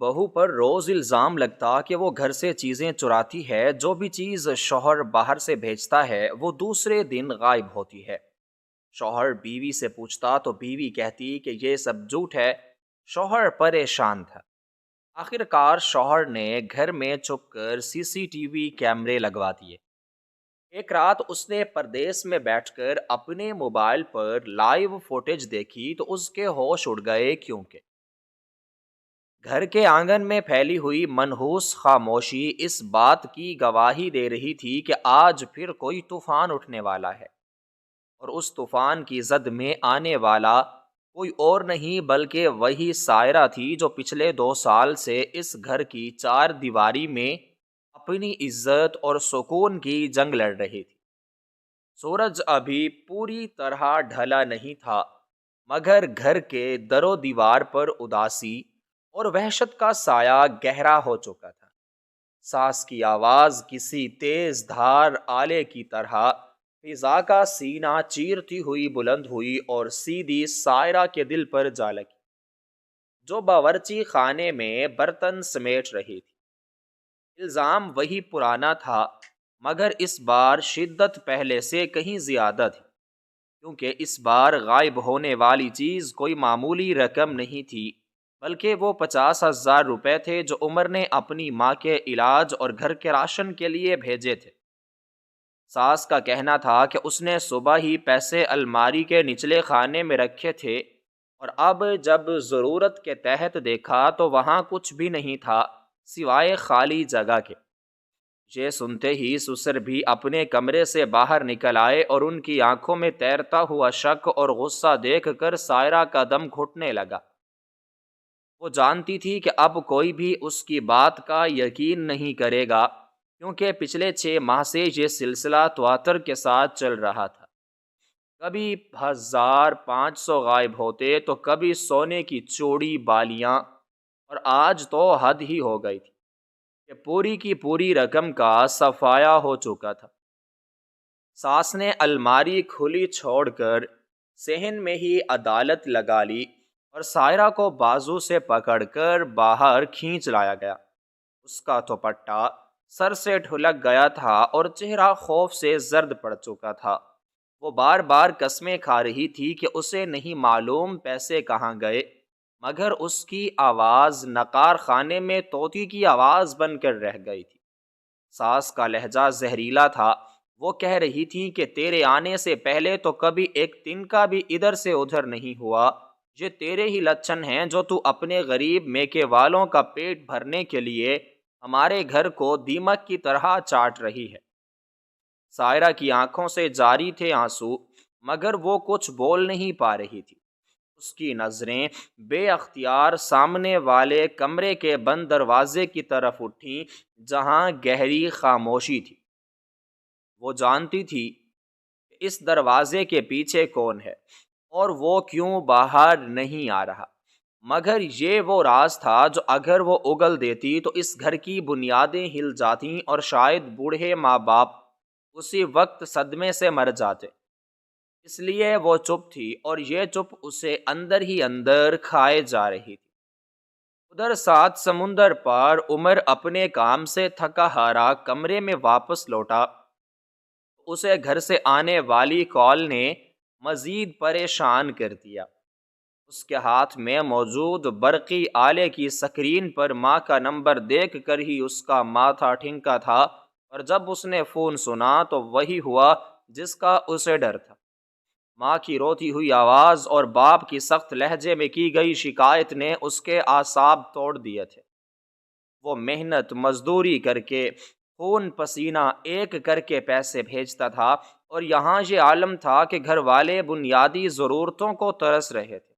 بہو پر روز الزام لگتا کہ وہ گھر سے چیزیں چراتی ہے، جو بھی چیز شوہر باہر سے بھیجتا ہے وہ دوسرے دن غائب ہوتی ہے۔ شوہر بیوی سے پوچھتا تو بیوی کہتی کہ یہ سب جھوٹ ہے۔ شوہر پریشان تھا۔ آخر کار شوہر نے گھر میں چھپ کر CCTV کیمرے لگوا دیے۔ ایک رات اس نے پردیس میں بیٹھ کر اپنے موبائل پر لائیو فوٹیج دیکھی تو اس کے ہوش اڑ گئے، کیونکہ گھر کے آنگن میں پھیلی ہوئی منحوس خاموشی اس بات کی گواہی دے رہی تھی کہ آج پھر کوئی طوفان اٹھنے والا ہے، اور اس طوفان کی زد میں آنے والا کوئی اور نہیں بلکہ وہی سائرہ تھی جو پچھلے 2 سال سے اس گھر کی چار دیواری میں اپنی عزت اور سکون کی جنگ لڑ رہی تھی۔ سورج ابھی پوری طرح ڈھلا نہیں تھا، مگر گھر کے در و دیوار پر اداسی اور وحشت کا سایہ گہرا ہو چکا تھا۔ ساس کی آواز کسی تیز دھار آلے کی طرح فضا کا سینہ چیرتی ہوئی بلند ہوئی اور سیدھی سائرہ کے دل پر جا لگی، جو باورچی خانے میں برتن سمیٹ رہی تھی۔ الزام وہی پرانا تھا، مگر اس بار شدت پہلے سے کہیں زیادہ تھی، کیونکہ اس بار غائب ہونے والی چیز کوئی معمولی رقم نہیں تھی، بلکہ وہ 50,000 روپے تھے جو عمر نے اپنی ماں کے علاج اور گھر کے راشن کے لیے بھیجے تھے۔ ساس کا کہنا تھا کہ اس نے صبح ہی پیسے الماری کے نچلے خانے میں رکھے تھے، اور اب جب ضرورت کے تحت دیکھا تو وہاں کچھ بھی نہیں تھا سوائے خالی جگہ کے۔ یہ سنتے ہی سسر بھی اپنے کمرے سے باہر نکل آئے، اور ان کی آنکھوں میں تیرتا ہوا شک اور غصہ دیکھ کر سائرہ کا دم گھٹنے لگا۔ وہ جانتی تھی کہ اب کوئی بھی اس کی بات کا یقین نہیں کرے گا، کیونکہ پچھلے 6 ماہ سے یہ سلسلہ تواتر کے ساتھ چل رہا تھا۔ کبھی 1,500 غائب ہوتے تو کبھی سونے کی چوڑی بالیاں، اور آج تو حد ہی ہو گئی تھی کہ پوری کی پوری رقم کا صفایا ہو چکا تھا۔ ساس نے الماری کھلی چھوڑ کر صحن میں ہی عدالت لگا لی، اور سائرہ کو بازو سے پکڑ کر باہر کھینچ لایا گیا۔ اس کا دوپٹہ سر سے ڈھلک گیا تھا اور چہرہ خوف سے زرد پڑ چکا تھا۔ وہ بار بار قسمیں کھا رہی تھی کہ اسے نہیں معلوم پیسے کہاں گئے، مگر اس کی آواز نقار خانے میں طوطی کی آواز بن کر رہ گئی تھی۔ ساس کا لہجہ زہریلا تھا۔ وہ کہہ رہی تھی کہ تیرے آنے سے پہلے تو کبھی ایک تنکا بھی ادھر سے ادھر نہیں ہوا۔ یہ تیرے ہی لچھن ہیں جو تو اپنے غریب میکے والوں کا پیٹ بھرنے کے لیے ہمارے گھر کو دیمک کی طرح چاٹ رہی ہے۔ سائرہ کی آنکھوں سے جاری تھے آنسو، مگر وہ کچھ بول نہیں پا رہی تھی۔ اس کی نظریں بے اختیار سامنے والے کمرے کے بند دروازے کی طرف اٹھیں، جہاں گہری خاموشی تھی۔ وہ جانتی تھی کہ اس دروازے کے پیچھے کون ہے، اور وہ کیوں باہر نہیں آ رہا، مگر یہ وہ راز تھا جو اگر وہ اگل دیتی تو اس گھر کی بنیادیں ہل جاتیں، اور شاید بوڑھے ماں باپ اسی وقت صدمے سے مر جاتے۔ اس لیے وہ چپ تھی، اور یہ چپ اسے اندر ہی اندر کھائے جا رہی تھی۔ ادھر 7 سمندر پار عمر اپنے کام سے تھکا ہارا کمرے میں واپس لوٹا۔ اسے گھر سے آنے والی کال نے مزید پریشان کر دیا۔ اس کے ہاتھ میں موجود برقی آلے کی سکرین پر ماں کا نمبر دیکھ کر ہی اس کا ماتھا ٹھنکا تھا، اور جب اس نے فون سنا تو وہی ہوا جس کا اسے ڈر تھا۔ ماں کی روتی ہوئی آواز اور باپ کی سخت لہجے میں کی گئی شکایت نے اس کے اعصاب توڑ دیے تھے۔ وہ محنت مزدوری کر کے خون پسینہ ایک کر کے پیسے بھیجتا تھا، اور یہاں یہ عالم تھا کہ گھر والے بنیادی ضرورتوں کو ترس رہے تھے۔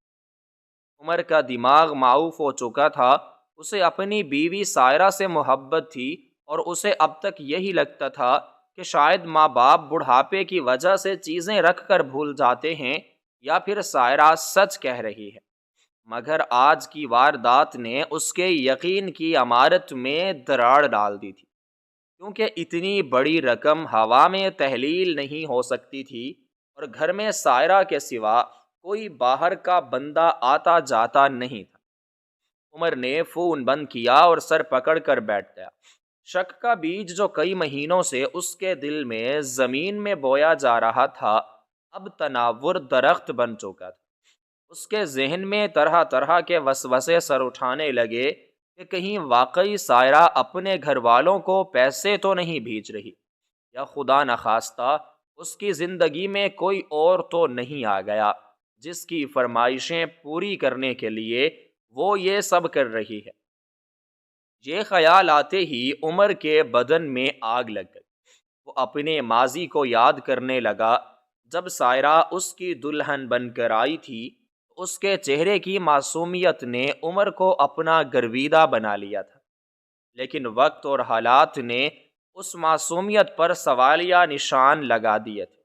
عمر کا دماغ معاف ہو چکا تھا۔ اسے اپنی بیوی سائرہ سے محبت تھی، اور اسے اب تک یہی لگتا تھا کہ شاید ماں باپ بڑھاپے کی وجہ سے چیزیں رکھ کر بھول جاتے ہیں، یا پھر سائرہ سچ کہہ رہی ہے۔ مگر آج کی واردات نے اس کے یقین کی عمارت میں دراڑ ڈال دی تھی، کیونکہ اتنی بڑی رقم ہوا میں تحلیل نہیں ہو سکتی تھی، اور گھر میں سائرہ کے سوا کوئی باہر کا بندہ آتا جاتا نہیں تھا۔ عمر نے فون بند کیا اور سر پکڑ کر بیٹھ گیا۔ شک کا بیج جو کئی مہینوں سے اس کے دل میں زمین میں بویا جا رہا تھا، اب تناور درخت بن چکا تھا۔ اس کے ذہن میں طرح طرح کے وسوسے سر اٹھانے لگے کہ کہیں واقعی سائرہ اپنے گھر والوں کو پیسے تو نہیں بھیج رہی، یا خدا نخواستہ اس کی زندگی میں کوئی اور تو نہیں آ گیا جس کی فرمائشیں پوری کرنے کے لیے وہ یہ سب کر رہی ہے۔ یہ خیال آتے ہی عمر کے بدن میں آگ لگ گئی۔ وہ اپنے ماضی کو یاد کرنے لگا۔ جب سائرہ اس کی دلہن بن کر آئی تھی، اس کے چہرے کی معصومیت نے عمر کو اپنا گرویدہ بنا لیا تھا، لیکن وقت اور حالات نے اس معصومیت پر سوالیہ نشان لگا دیے تھے۔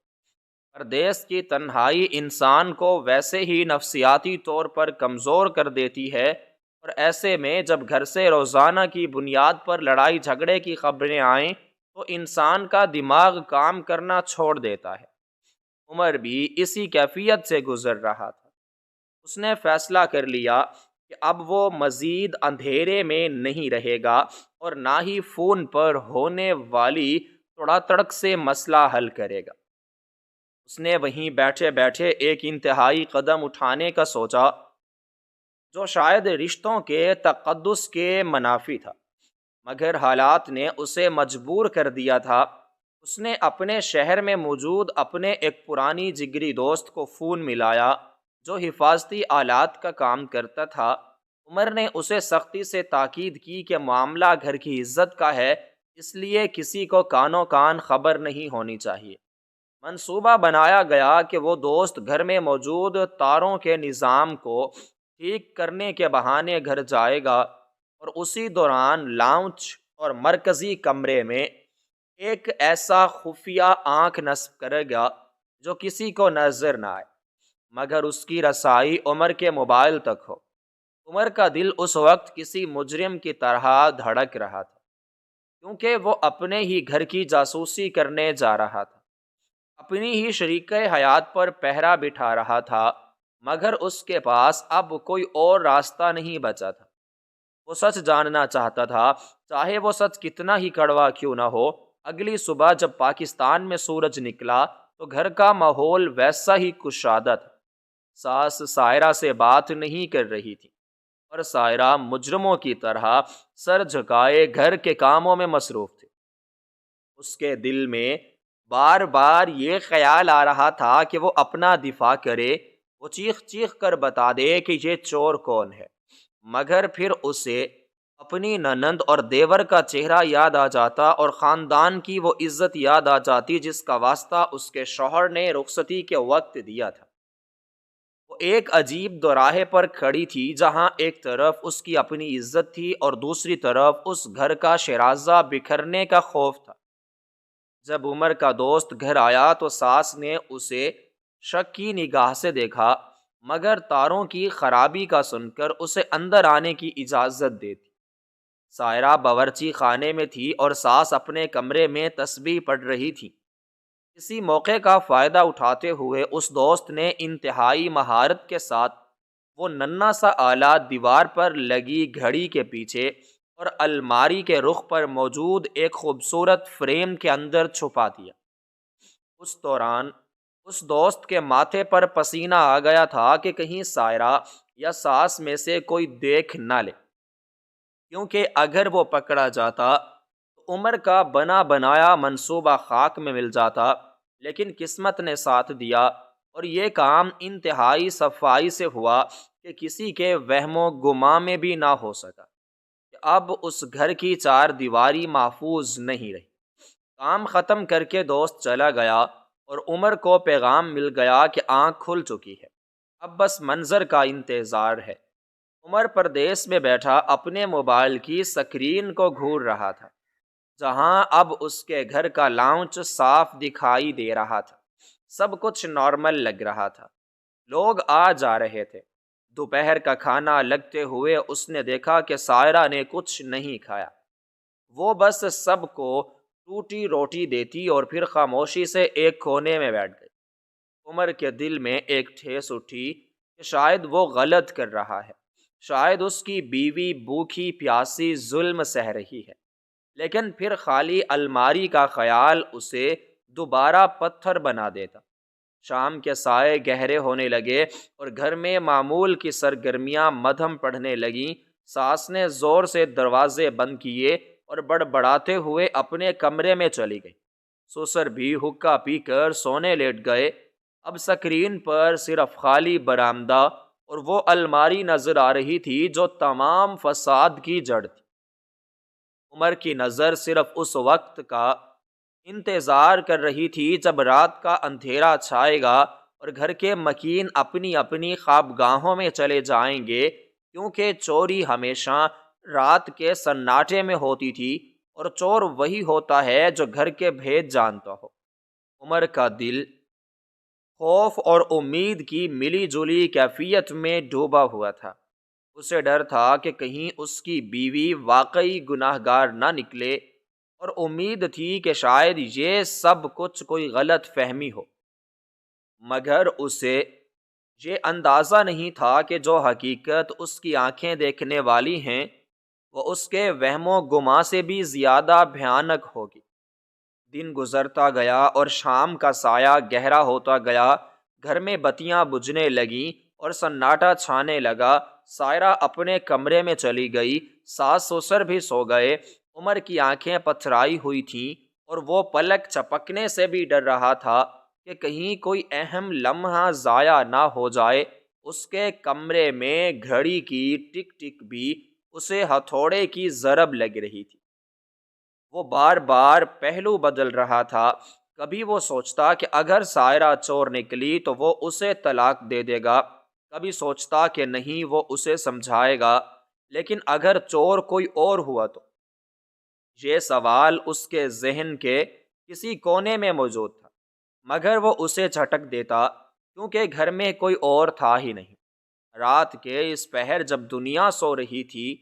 پردیس کی تنہائی انسان کو ویسے ہی نفسیاتی طور پر کمزور کر دیتی ہے، اور ایسے میں جب گھر سے روزانہ کی بنیاد پر لڑائی جھگڑے کی خبریں آئیں تو انسان کا دماغ کام کرنا چھوڑ دیتا ہے۔ عمر بھی اسی کیفیت سے گزر رہا تھا۔ اس نے فیصلہ کر لیا کہ اب وہ مزید اندھیرے میں نہیں رہے گا اور نہ ہی فون پر ہونے والی تڑا تڑک سے مسئلہ حل کرے گا۔ اس نے وہیں بیٹھے بیٹھے ایک انتہائی قدم اٹھانے کا سوچا جو شاید رشتوں کے تقدس کے منافی تھا، مگر حالات نے اسے مجبور کر دیا تھا۔ اس نے اپنے شہر میں موجود اپنے ایک پرانی جگری دوست کو فون ملایا جو حفاظتی آلات کا کام کرتا تھا۔ عمر نے اسے سختی سے تاکید کی کہ معاملہ گھر کی عزت کا ہے، اس لیے کسی کو کانوں کان خبر نہیں ہونی چاہیے۔ منصوبہ بنایا گیا کہ وہ دوست گھر میں موجود تاروں کے نظام کو ٹھیک کرنے کے بہانے گھر جائے گا اور اسی دوران لاؤنج اور مرکزی کمرے میں ایک ایسا خفیہ آنکھ نصب کرے گا جو کسی کو نظر نہ آئے، مگر اس کی رسائی عمر کے موبائل تک ہو۔ عمر کا دل اس وقت کسی مجرم کی طرح دھڑک رہا تھا، کیونکہ وہ اپنے ہی گھر کی جاسوسی کرنے جا رہا تھا، اپنی ہی شریک حیات پر پہرا بٹھا رہا تھا، مگر اس کے پاس اب کوئی اور راستہ نہیں بچا تھا۔ وہ سچ جاننا چاہتا تھا، چاہے وہ سچ کتنا ہی کڑوا کیوں نہ ہو۔ اگلی صبح جب پاکستان میں سورج نکلا تو گھر کا ماحول ویسا ہی کشادہ تھا۔ ساس سائرہ سے بات نہیں کر رہی تھی اور سائرہ مجرموں کی طرح سر جھکائے گھر کے کاموں میں مصروف تھی۔ اس کے دل میں بار بار یہ خیال آ رہا تھا کہ وہ اپنا دفاع کرے، وہ چیخ چیخ کر بتا دے کہ یہ چور کون ہے، مگر پھر اسے اپنی ننند اور دیور کا چہرہ یاد آ جاتا اور خاندان کی وہ عزت یاد آ جاتی جس کا واسطہ اس کے شوہر نے رخصتی کے وقت دیا تھا۔ وہ ایک عجیب دوراہے پر کھڑی تھی جہاں ایک طرف اس کی اپنی عزت تھی اور دوسری طرف اس گھر کا شیرازہ بکھرنے کا خوف تھا۔ جب عمر کا دوست گھر آیا تو ساس نے اسے شک کی نگاہ سے دیکھا، مگر تاروں کی خرابی کا سن کر اسے اندر آنے کی اجازت دے دی۔ سائرہ باورچی خانے میں تھی اور ساس اپنے کمرے میں تسبیح پڑھ رہی تھی۔ اسی موقع کا فائدہ اٹھاتے ہوئے اس دوست نے انتہائی مہارت کے ساتھ وہ ننھا سا آلہ دیوار پر لگی گھڑی کے پیچھے اور الماری کے رخ پر موجود ایک خوبصورت فریم کے اندر چھپا دیا۔ اس دوران اس دوست کے ماتھے پر پسینہ آ گیا تھا کہ کہیں سائرہ یا ساس میں سے کوئی دیکھ نہ لے، کیونکہ اگر وہ پکڑا جاتا تو عمر کا بنا بنایا منصوبہ خاک میں مل جاتا۔ لیکن قسمت نے ساتھ دیا اور یہ کام انتہائی صفائی سے ہوا کہ کسی کے وہم و گمان میں بھی نہ ہو سکا کہ اب اس گھر کی چار دیواری محفوظ نہیں رہی۔ کام ختم کر کے دوست چلا گیا اور عمر کو پیغام مل گیا کہ آنکھ کھل چکی ہے، اب بس منظر کا انتظار ہے۔ عمر پردیس میں بیٹھا اپنے موبائل کی سکرین کو گھور رہا تھا، جہاں اب اس کے گھر کا لاؤنج صاف دکھائی دے رہا تھا۔ سب کچھ نارمل لگ رہا تھا، لوگ آ جا رہے تھے۔ دوپہر کا کھانا لگتے ہوئے اس نے دیکھا کہ سائرہ نے کچھ نہیں کھایا۔ وہ بس سب کو ٹوٹی روٹی دیتی اور پھر خاموشی سے ایک کونے میں بیٹھ گئی۔ عمر کے دل میں ایک ٹھیس اٹھی کہ شاید وہ غلط کر رہا ہے، شاید اس کی بیوی بھوکھی پیاسی ظلم سہ رہی ہے، لیکن پھر خالی الماری کا خیال اسے دوبارہ پتھر بنا دیتا۔ شام کے سائے گہرے ہونے لگے اور گھر میں معمول کی سرگرمیاں مدھم پڑھنے لگیں۔ ساس نے زور سے دروازے بند کیے اور بڑبڑاتے ہوئے اپنے کمرے میں چلی گئی۔ سسر بھی حقہ پی کر سونے لیٹ گئے۔ اب سکرین پر صرف خالی برآمدہ اور وہ الماری نظر آ رہی تھی جو تمام فساد کی جڑ تھی۔ عمر کی نظر صرف اس وقت کا انتظار کر رہی تھی جب رات کا اندھیرا چھائے گا اور گھر کے مکین اپنی اپنی خوابگاہوں میں چلے جائیں گے، کیونکہ چوری ہمیشہ رات کے سناٹے میں ہوتی تھی اور چور وہی ہوتا ہے جو گھر کے بھید جانتا ہو۔ عمر کا دل خوف اور امید کی ملی جلی کیفیت میں ڈوبا ہوا تھا۔ اسے ڈر تھا کہ کہیں اس کی بیوی واقعی گناہ گار نہ نکلے، اور امید تھی کہ شاید یہ سب کچھ کوئی غلط فہمی ہو، مگر اسے یہ اندازہ نہیں تھا کہ جو حقیقت اس کی آنکھیں دیکھنے والی ہیں وہ اس کے وہم و گمان سے بھی زیادہ بھیانک ہوگی۔ دن گزرتا گیا اور شام کا سایہ گہرا ہوتا گیا۔ گھر میں بتیاں بجھنے لگیں اور سناٹا چھانے لگا۔ سائرہ اپنے کمرے میں چلی گئی، ساس سسر بھی سو گئے۔ عمر کی آنکھیں پتھرائی ہوئی تھیں اور وہ پلک چپکنے سے بھی ڈر رہا تھا کہ کہیں کوئی اہم لمحہ ضائع نہ ہو جائے۔ اس کے کمرے میں گھڑی کی ٹک ٹک بھی اسے ہتھوڑے کی ضرب لگ رہی تھی۔ وہ بار بار پہلو بدل رہا تھا۔ کبھی وہ سوچتا کہ اگر سائرہ چور نکلی تو وہ اسے طلاق دے دے گا، کبھی سوچتا کہ نہیں، وہ اسے سمجھائے گا، لیکن اگر چور کوئی اور ہوا تو؟ یہ سوال اس کے ذہن کے کسی کونے میں موجود تھا، مگر وہ اسے جھٹک دیتا کیونکہ گھر میں کوئی اور تھا ہی نہیں۔ رات کے اس پہر جب دنیا سو رہی تھی،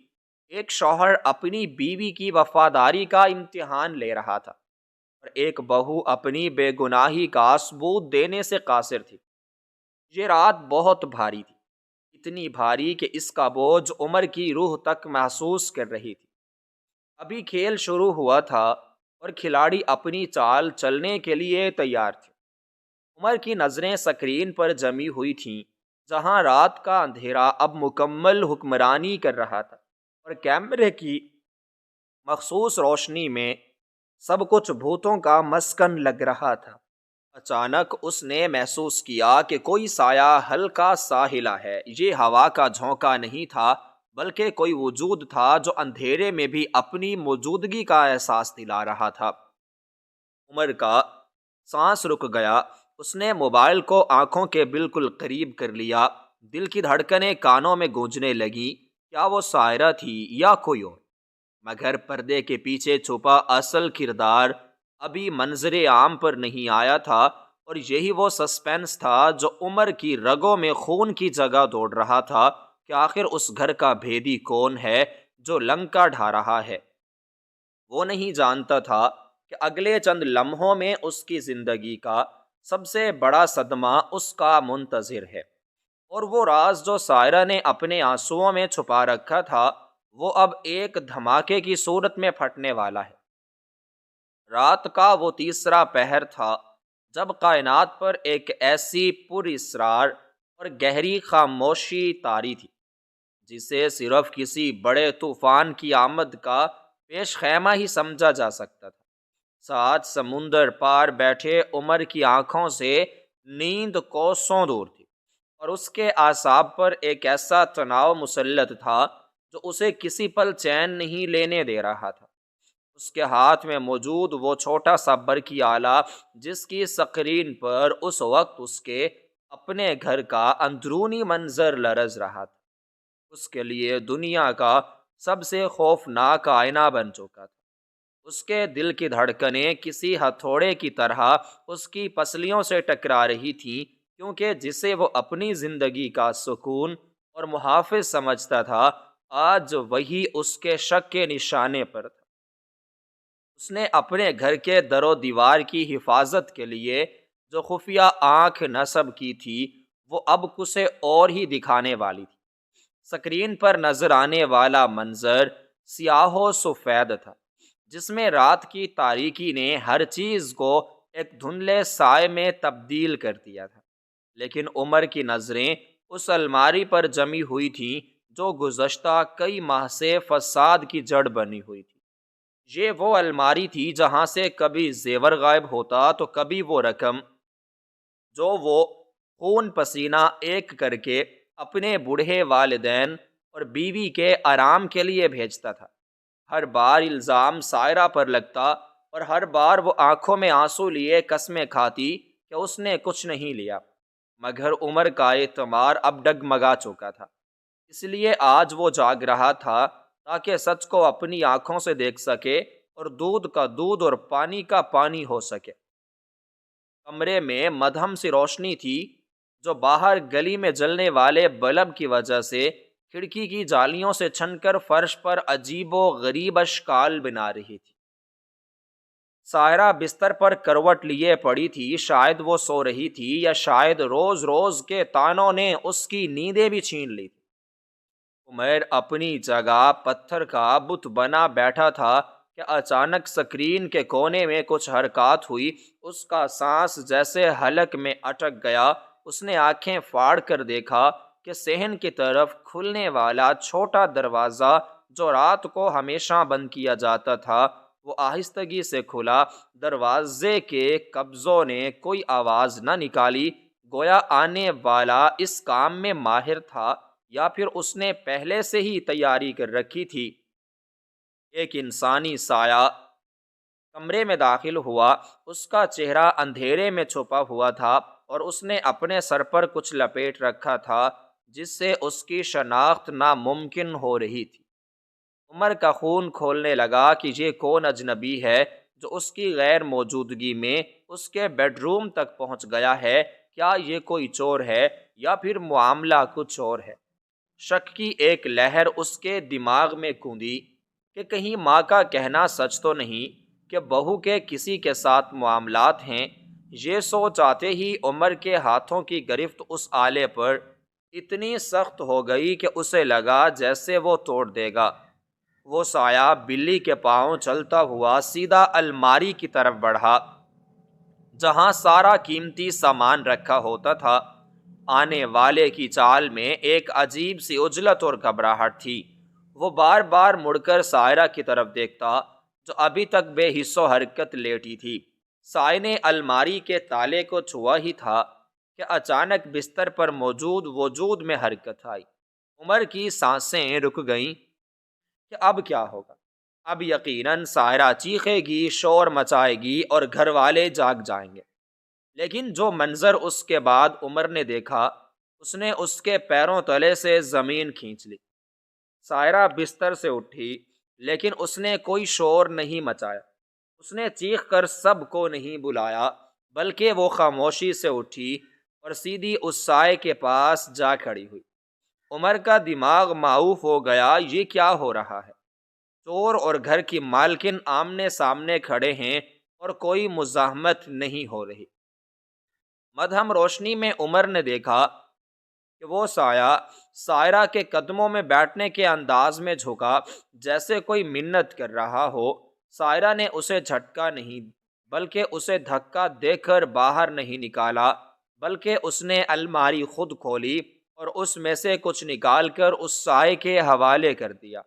ایک شوہر اپنی بیوی کی وفاداری کا امتحان لے رہا تھا اور ایک بہو اپنی بے گناہی کا ثبوت دینے سے قاصر تھی۔ یہ رات بہت بھاری تھی، اتنی بھاری کہ اس کا بوجھ عمر کی روح تک محسوس کر رہی تھی۔ ابھی کھیل شروع ہوا تھا اور کھلاڑی اپنی چال چلنے کے لیے تیار تھے۔ عمر کی نظریں سکرین پر جمی ہوئی تھیں، جہاں رات کا اندھیرا اب مکمل حکمرانی کر رہا تھا اور کیمرے کی مخصوص روشنی میں سب کچھ بھوتوں کا مسکن لگ رہا تھا۔ اچانک اس نے محسوس کیا کہ کوئی سایہ ہلکا سا ہلا ہے۔ یہ ہوا کا جھونکا نہیں تھا، بلکہ کوئی وجود تھا جو اندھیرے میں بھی اپنی موجودگی کا احساس دلا رہا تھا۔ عمر کا سانس رک گیا۔ اس نے موبائل کو آنکھوں کے بالکل قریب کر لیا۔ دل کی دھڑکنیں کانوں میں گونجنے لگی۔ کیا وہ سائرہ تھی یا کوئی اور؟ مگر پردے کے پیچھے چھپا اصل کردار ابھی منظر عام پر نہیں آیا تھا، اور یہی وہ سسپینس تھا جو عمر کی رگوں میں خون کی جگہ دوڑ رہا تھا کہ آخر اس گھر کا بھیدی کون ہے جو لنکا ڈھا رہا ہے۔ وہ نہیں جانتا تھا کہ اگلے چند لمحوں میں اس کی زندگی کا سب سے بڑا صدمہ اس کا منتظر ہے، اور وہ راز جو سائرہ نے اپنے آنسوؤں میں چھپا رکھا تھا وہ اب ایک دھماکے کی صورت میں پھٹنے والا ہے۔ رات کا وہ تیسرا پہر تھا جب کائنات پر ایک ایسی پر اسرار اور گہری خاموشی طاری تھی جسے صرف کسی بڑے طوفان کی آمد کا پیش خیمہ ہی سمجھا جا سکتا تھا۔ ساتھ سمندر پار بیٹھے عمر کی آنکھوں سے نیند کوسوں دور تھی، اور اس کے اعصاب پر ایک ایسا تناؤ مسلط تھا جو اسے کسی پل چین نہیں لینے دے رہا تھا۔ اس کے ہاتھ میں موجود وہ چھوٹا سا برقی آلہ جس کی سکرین پر اس وقت اس کے اپنے گھر کا اندرونی منظر لرز رہا تھا، اس کے لیے دنیا کا سب سے خوفناک آئینہ بن چکا تھا۔ اس کے دل کی دھڑکنیں کسی ہتھوڑے کی طرح اس کی پسلیوں سے ٹکرا رہی تھیں، کیونکہ جسے وہ اپنی زندگی کا سکون اور محافظ سمجھتا تھا آج وہی اس کے شک کے نشانے پر تھا۔ اس نے اپنے گھر کے در و دیوار کی حفاظت کے لیے جو خفیہ آنکھ نصب کی تھی وہ اب کسے اور ہی دکھانے والی تھی۔ سکرین پر نظر آنے والا منظر سیاہ و سفید تھا، جس میں رات کی تاریکی نے ہر چیز کو ایک دھندلے سائے میں تبدیل کر دیا تھا۔ لیکن عمر کی نظریں اس الماری پر جمی ہوئی تھیں جو گزشتہ کئی ماہ سے فساد کی جڑ بنی ہوئی تھی۔ یہ وہ الماری تھی جہاں سے کبھی زیور غائب ہوتا تو کبھی وہ رقم جو وہ خون پسینہ ایک کر کے اپنے بوڑھے والدین اور بیوی کے آرام کے لیے بھیجتا تھا۔ ہر بار الزام سائرہ پر لگتا اور ہر بار وہ آنکھوں میں آنسو لیے قسمیں کھاتی کہ اس نے کچھ نہیں لیا، مگر عمر کا اعتبار اب ڈگمگا چکا تھا۔ اس لیے آج وہ جاگ رہا تھا تاکہ سچ کو اپنی آنکھوں سے دیکھ سکے اور دودھ کا دودھ اور پانی کا پانی ہو سکے۔ کمرے میں مدھم سی روشنی تھی جو باہر گلی میں جلنے والے بلب کی وجہ سے کھڑکی کی جالیوں سے چھن کر فرش پر عجیب و غریب اشکال بنا رہی تھی۔ سائرہ بستر پر کروٹ لیے پڑی تھی، شاید وہ سو رہی تھی یا شاید روز روز کے تانوں نے اس کی نیندیں بھی چھین لی تھی۔ عمر اپنی جگہ پتھر کا بت بنا بیٹھا تھا کہ اچانک سکرین کے کونے میں کچھ حرکات ہوئی۔ اس کا سانس جیسے حلق میں اٹک گیا۔ اس نے آنکھیں پھاڑ کر دیکھا کہ صحن کی طرف کھلنے والا چھوٹا دروازہ جو رات کو ہمیشہ بند کیا جاتا تھا وہ آہستگی سے کھلا۔ دروازے کے قبضوں نے کوئی آواز نہ نکالی، گویا آنے والا اس کام میں ماہر تھا یا پھر اس نے پہلے سے ہی تیاری کر رکھی تھی۔ ایک انسانی سایہ کمرے میں داخل ہوا۔ اس کا چہرہ اندھیرے میں چھپا ہوا تھا اور اس نے اپنے سر پر کچھ لپیٹ رکھا تھا جس سے اس کی شناخت ناممکن ہو رہی تھی۔ عمر کا خون کھولنے لگا کہ یہ کون اجنبی ہے جو اس کی غیر موجودگی میں اس کے بیڈ روم تک پہنچ گیا ہے۔ کیا یہ کوئی چور ہے یا پھر معاملہ کچھ اور ہے؟ شک کی ایک لہر اس کے دماغ میں گوندی کہ کہیں ماں کا کہنا سچ تو نہیں کہ بہو کے کسی کے ساتھ معاملات ہیں۔ یہ سوچ آتے ہی عمر کے ہاتھوں کی گرفت اس آلے پر اتنی سخت ہو گئی کہ اسے لگا جیسے وہ توڑ دے گا۔ وہ سایہ بلی کے پاؤں چلتا ہوا سیدھا الماری کی طرف بڑھا جہاں سارا قیمتی سامان رکھا ہوتا تھا۔ آنے والے کی چال میں ایک عجیب سی عجلت اور گھبراہٹ تھی۔ وہ بار بار مڑ کر سائرہ کی طرف دیکھتا جو ابھی تک بے حس و حرکت لیٹی تھی۔ سائے نے الماری کے تالے کو چھوا ہی تھا کہ اچانک بستر پر موجود وجود میں حرکت آئی۔ عمر کی سانسیں رک گئیں کہ اب کیا ہوگا۔ اب یقیناً سائرہ چیخے گی، شور مچائے گی اور گھر والے جاگ جائیں گے۔ لیکن جو منظر اس کے بعد عمر نے دیکھا اس نے اس کے پیروں تلے سے زمین کھینچ لی۔ سائرہ بستر سے اٹھی لیکن اس نے کوئی شور نہیں مچایا۔ اس نے چیخ کر سب کو نہیں بلایا بلکہ وہ خاموشی سے اٹھی اور سیدھی اس سائے کے پاس جا کھڑی ہوئی۔ عمر کا دماغ معاوف ہو گیا۔ یہ کیا ہو رہا ہے؟ چور اور گھر کی مالکن آمنے سامنے کھڑے ہیں اور کوئی مزاحمت نہیں ہو رہی۔ مدھم روشنی میں عمر نے دیکھا کہ وہ سایہ سائرہ کے قدموں میں بیٹھنے کے انداز میں جھکا جیسے کوئی منت کر رہا ہو۔ سائرہ نے اسے جھٹکا نہیں بلکہ اسے دھکا دے کر باہر نہیں نکالا، بلکہ اس نے الماری خود کھولی اور اس میں سے کچھ نکال کر اس سائے کے حوالے کر دیا۔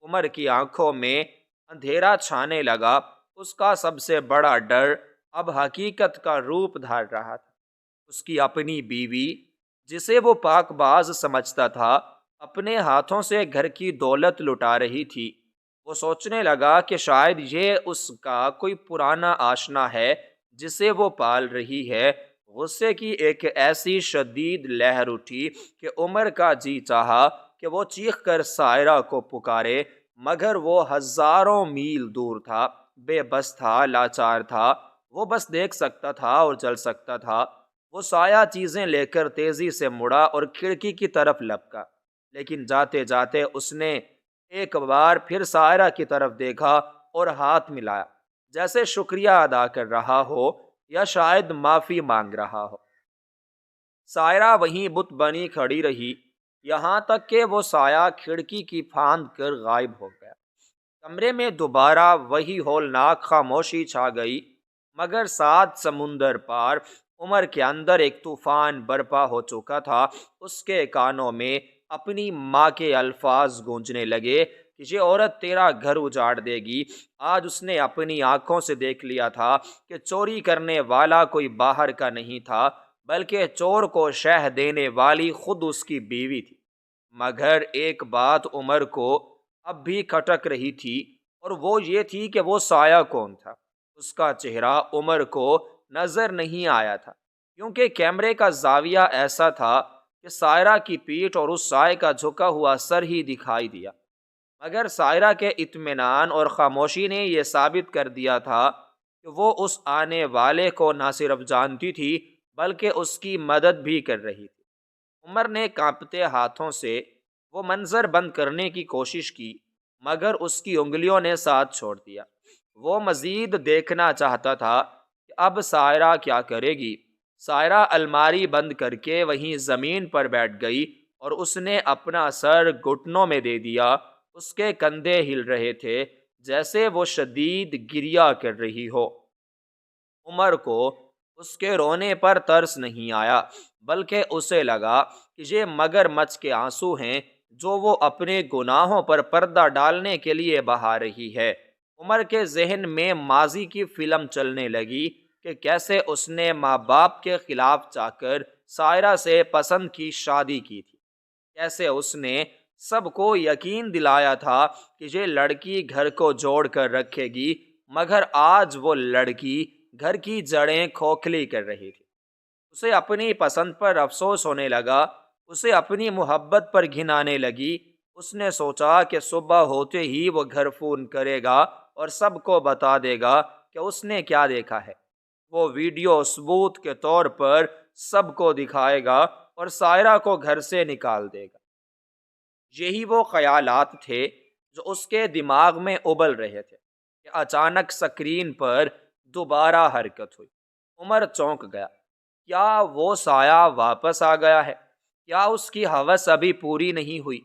عمر کی آنکھوں میں اندھیرا چھانے لگا۔ اس کا سب سے بڑا ڈر اب حقیقت کا روپ دھار رہا تھا۔ اس کی اپنی بیوی جسے وہ پاک باز سمجھتا تھا اپنے ہاتھوں سے گھر کی دولت لٹا رہی تھی۔ وہ سوچنے لگا کہ شاید یہ اس کا کوئی پرانا آشنا ہے جسے وہ پال رہی ہے۔ غصے کی ایک ایسی شدید لہر اٹھی کہ عمر کا جی چاہا کہ وہ چیخ کر سائرہ کو پکارے، مگر وہ ہزاروں میل دور تھا، بے بس تھا، لاچار تھا۔ وہ بس دیکھ سکتا تھا اور چل سکتا تھا۔ وہ سایہ چیزیں لے کر تیزی سے مڑا اور کھڑکی کی طرف لپکا، لیکن جاتے جاتے اس نے ایک بار پھر سائرہ کی طرف دیکھا اور ہاتھ ملایا جیسے شکریہ ادا کر رہا ہو یا شاید معافی مانگ رہا ہو۔ سائرہ وہیں بت بنی کھڑی رہی، یہاں تک کہ وہ سایہ کھڑکی کی پھاند کر غائب ہو گیا۔ کمرے میں دوبارہ وہی ہولناک خاموشی چھا گئی، مگر سات سمندر پار عمر کے اندر ایک طوفان برپا ہو چکا تھا۔ اس کے کانوں میں اپنی ماں کے الفاظ گونجنے لگے کہ یہ عورت تیرا گھر اجاڑ دے گی۔ آج اس نے اپنی آنکھوں سے دیکھ لیا تھا کہ چوری کرنے والا کوئی باہر کا نہیں تھا، بلکہ چور کو شہ دینے والی خود اس کی بیوی تھی۔ مگر ایک بات عمر کو اب بھی کھٹک رہی تھی، اور وہ یہ تھی کہ وہ سایہ کون تھا۔ اس کا چہرہ عمر کو نظر نہیں آیا تھا، کیونکہ کیمرے کا زاویہ ایسا تھا کہ سائرہ کی پیٹھ اور اس سائے کا جھکا ہوا سر ہی دکھائی دیا۔ مگر سائرہ کے اطمینان اور خاموشی نے یہ ثابت کر دیا تھا کہ وہ اس آنے والے کو نہ صرف جانتی تھی بلکہ اس کی مدد بھی کر رہی تھی۔ عمر نے کانپتے ہاتھوں سے وہ منظر بند کرنے کی کوشش کی، مگر اس کی انگلیوں نے ساتھ چھوڑ دیا۔ وہ مزید دیکھنا چاہتا تھا کہ اب سائرہ کیا کرے گی۔ سائرہ الماری بند کر کے وہیں زمین پر بیٹھ گئی اور اس نے اپنا سر گھٹنوں میں دے دیا۔ اس کے کندھے ہل رہے تھے جیسے وہ شدید گریہ کر رہی ہو۔ عمر کو اس کے رونے پر ترس نہیں آیا، بلکہ اسے لگا کہ یہ مگر مچھ کے آنسو ہیں جو وہ اپنے گناہوں پر پردہ ڈالنے کے لیے بہا رہی ہے۔ عمر کے ذہن میں ماضی کی فلم چلنے لگی کہ کیسے اس نے ماں باپ کے خلاف جا کر سائرہ سے پسند کی شادی کی تھی، کیسے اس نے سب کو یقین دلایا تھا کہ یہ لڑکی گھر کو جوڑ کر رکھے گی، مگر آج وہ لڑکی گھر کی جڑیں کھوکھلی کر رہی تھی۔ اسے اپنی پسند پر افسوس ہونے لگا، اسے اپنی محبت پر گھن آنے لگی۔ اس نے سوچا کہ صبح ہوتے ہی وہ گھر فون کرے گا اور سب کو بتا دے گا کہ اس نے کیا دیکھا ہے۔ وہ ویڈیو ثبوت کے طور پر سب کو دکھائے گا اور سائرہ کو گھر سے نکال دے گا۔ یہی وہ خیالات تھے جو اس کے دماغ میں ابل رہے تھے کہ اچانک سکرین پر دوبارہ حرکت ہوئی۔ عمر چونک گیا۔ کیا وہ سایہ واپس آ گیا ہے؟ کیا اس کی ہوس ابھی پوری نہیں ہوئی؟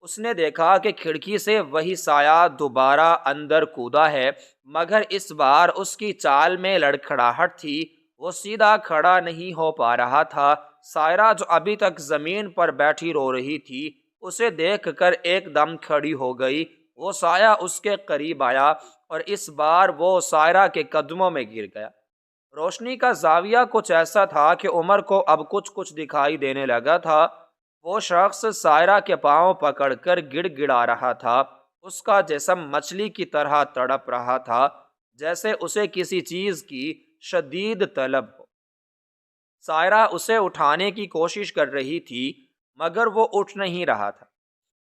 اس نے دیکھا کہ کھڑکی سے وہی سایہ دوبارہ اندر کودا ہے، مگر اس بار اس کی چال میں لڑکھڑاہٹ تھی۔ وہ سیدھا کھڑا نہیں ہو پا رہا تھا۔ سائرہ جو ابھی تک زمین پر بیٹھی رو رہی تھی، اسے دیکھ کر ایک دم کھڑی ہو گئی۔ وہ سایہ اس کے قریب آیا اور اس بار وہ سائرہ کے قدموں میں گر گیا۔ روشنی کا زاویہ کچھ ایسا تھا کہ عمر کو اب کچھ دکھائی دینے لگا تھا۔ وہ شخص سائرہ کے پاؤں پکڑ کر گڑ گڑا رہا تھا۔ اس کا جسم مچھلی کی طرح تڑپ رہا تھا، جیسے اسے کسی چیز کی شدید طلب ہو۔ سائرہ اسے اٹھانے کی کوشش کر رہی تھی، مگر وہ اٹھ نہیں رہا تھا۔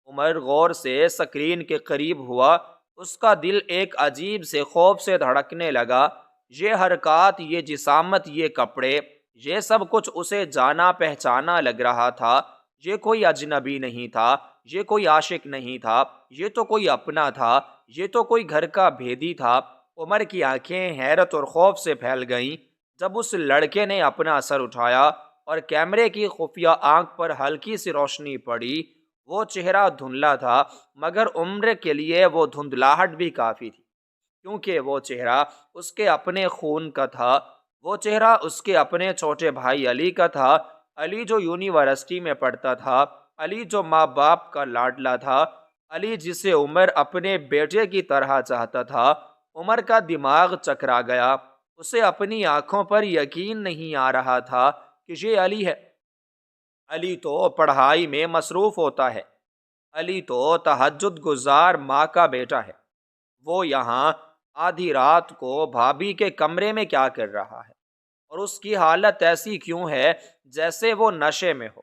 عمر غور سے سکرین کے قریب ہوا۔ اس کا دل ایک عجیب سے خوف سے دھڑکنے لگا۔ یہ حرکات، یہ جسامت، یہ کپڑے، یہ سب کچھ اسے جانا پہچانا لگ رہا تھا۔ یہ کوئی اجنبی نہیں تھا، یہ کوئی عاشق نہیں تھا، یہ تو کوئی اپنا تھا، یہ تو کوئی گھر کا بھیدی تھا۔ عمر کی آنکھیں حیرت اور خوف سے پھیل گئیں جب اس لڑکے نے اپنا سر اٹھایا اور کیمرے کی خفیہ آنکھ پر ہلکی سی روشنی پڑی۔ وہ چہرہ دھندلا تھا، مگر عمر کے لیے وہ دھندلاہٹ بھی کافی تھی، کیونکہ وہ چہرہ اس کے اپنے خون کا تھا۔ وہ چہرہ اس کے اپنے چھوٹے بھائی علی کا تھا، علی جو یونیورسٹی میں پڑھتا تھا، علی جو ماں باپ کا لاڈلا تھا، علی جسے عمر اپنے بیٹے کی طرح چاہتا تھا۔ عمر کا دماغ چکرا گیا۔ اسے اپنی آنکھوں پر یقین نہیں آ رہا تھا کہ یہ علی ہے۔ علی تو پڑھائی میں مصروف ہوتا ہے، علی تو تہجد گزار ماں کا بیٹا ہے۔ وہ یہاں آدھی رات کو بھابھی کے کمرے میں کیا کر رہا ہے، اور اس کی حالت ایسی کیوں ہے جیسے وہ نشے میں ہو؟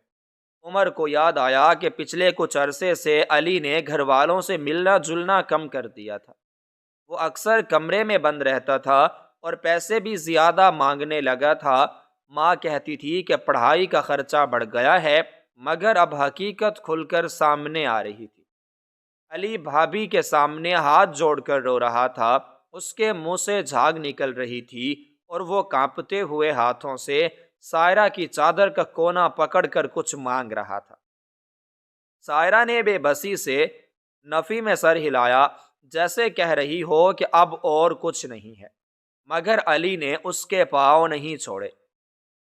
عمر کو یاد آیا کہ پچھلے کچھ عرصے سے علی نے گھر والوں سے ملنا جلنا کم کر دیا تھا۔ وہ اکثر کمرے میں بند رہتا تھا اور پیسے بھی زیادہ مانگنے لگا تھا۔ ماں کہتی تھی کہ پڑھائی کا خرچہ بڑھ گیا ہے، مگر اب حقیقت کھل کر سامنے آ رہی تھی۔ علی بھابھی کے سامنے ہاتھ جوڑ کر رو رہا تھا۔ اس کے منہ سے جھاگ نکل رہی تھی اور وہ کانپتے ہوئے ہاتھوں سے سائرہ کی چادر کا کونا پکڑ کر کچھ مانگ رہا تھا۔ سائرہ نے بے بسی سے نفی میں سر ہلایا، جیسے کہہ رہی ہو کہ اب اور کچھ نہیں ہے، مگر علی نے اس کے پاؤں نہیں چھوڑے۔